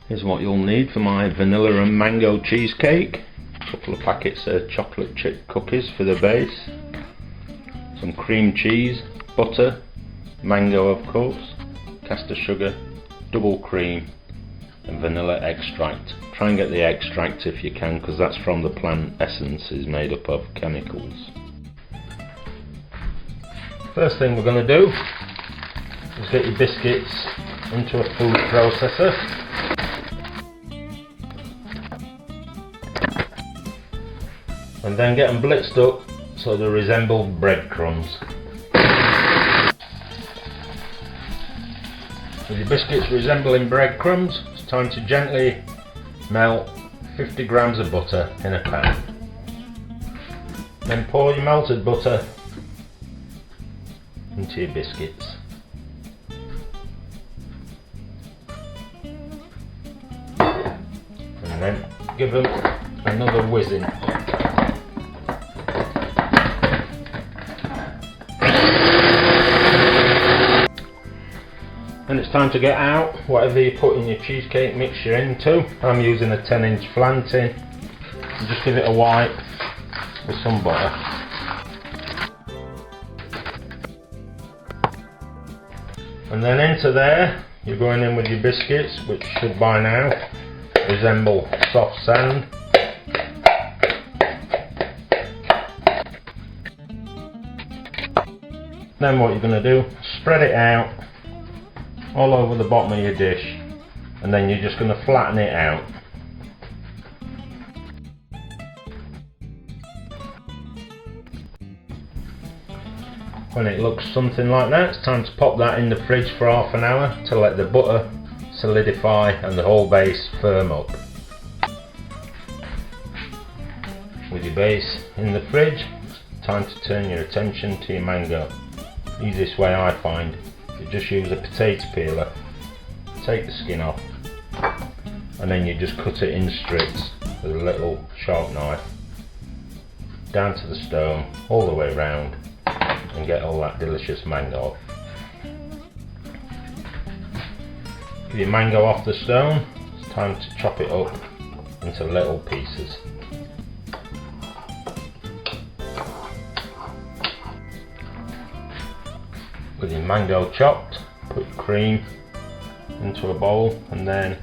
Here's what you'll need for my vanilla and mango cheesecake. A couple of packets of chocolate chip cookies for the base, some cream cheese, butter, mango of course, caster sugar, double cream and vanilla extract. Try and get the extract if you can, because that's from the plant essence, is made up of chemicals. First thing we're going to do is get your biscuits into a food processor. And then get them blitzed up so they resemble breadcrumbs. With your biscuits resembling breadcrumbs, it's time to gently melt 50 grams of butter in a pan. Then pour your melted butter into your biscuits. And then give them another whizzing. And it's time to get out whatever you're putting your cheesecake mixture into. I'm using a 10-inch flan tin. And just give it a wipe with some butter. And then into there, you're going in with your biscuits, which should by now resemble soft sand. Then what you're going to do, spread it out all over the bottom of your dish, and then you're just going to flatten it out. When it looks something like that, it's time to pop that in the fridge for half an hour to let the butter solidify and the whole base firm up. With your base in the fridge, it's time to turn your attention to your mango. Easiest way I find, you just use a potato peeler, take the skin off, and then you just cut it in strips with a little sharp knife down to the stone all the way round and get all that delicious mango off. With your mango off the stone, it's time to chop it up into little pieces. With your mango chopped, put your cream into a bowl and then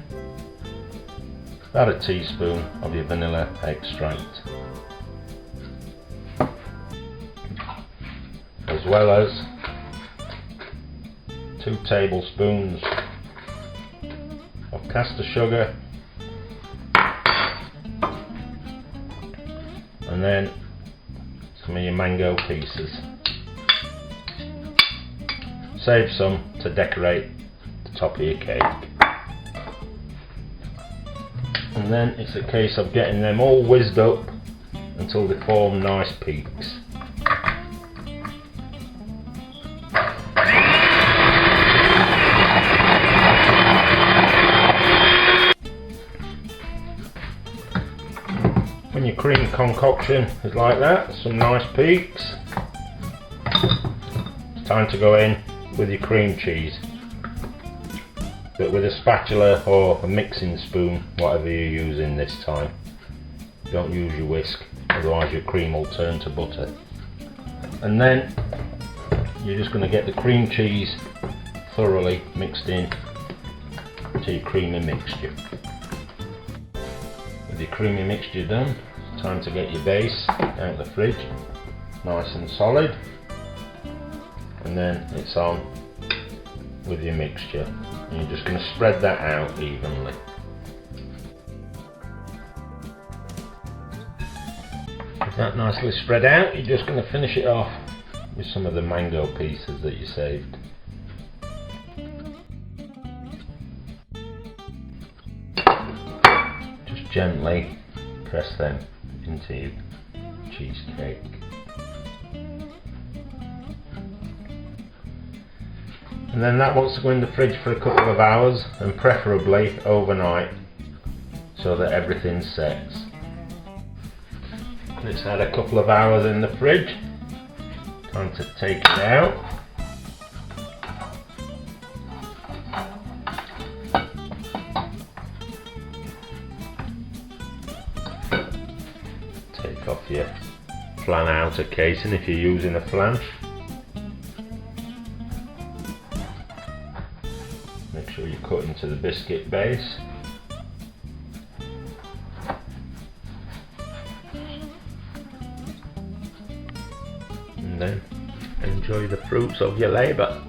add a teaspoon of your vanilla extract, as well as 2 tablespoons of caster sugar, and then some of your mango pieces. Save some to decorate the top of your cake. And then it's a case of getting them all whizzed up until they form nice peaks. When your cream concoction is like that, some nice peaks, it's time to go in with your cream cheese, but with a spatula or a mixing spoon, whatever you're using this time. Don't use your whisk, otherwise your cream will turn to butter. And then you're just going to get the cream cheese thoroughly mixed in to your creamy mixture. With your creamy mixture done, it's time to get your base out of the fridge, nice and solid. And then it's on with your mixture, and you're just going to spread that out evenly. With that nicely spread out, you're just going to finish it off with some of the mango pieces that you saved. Just gently press them into your cheesecake. And then that wants to go in the fridge for a couple of hours, and preferably overnight, so that everything sets. It's had a couple of hours in the fridge, time to take it out. take off your flan outer casing if you're using a flan. Make sure you cut into the biscuit base. And then enjoy the fruits of your labour.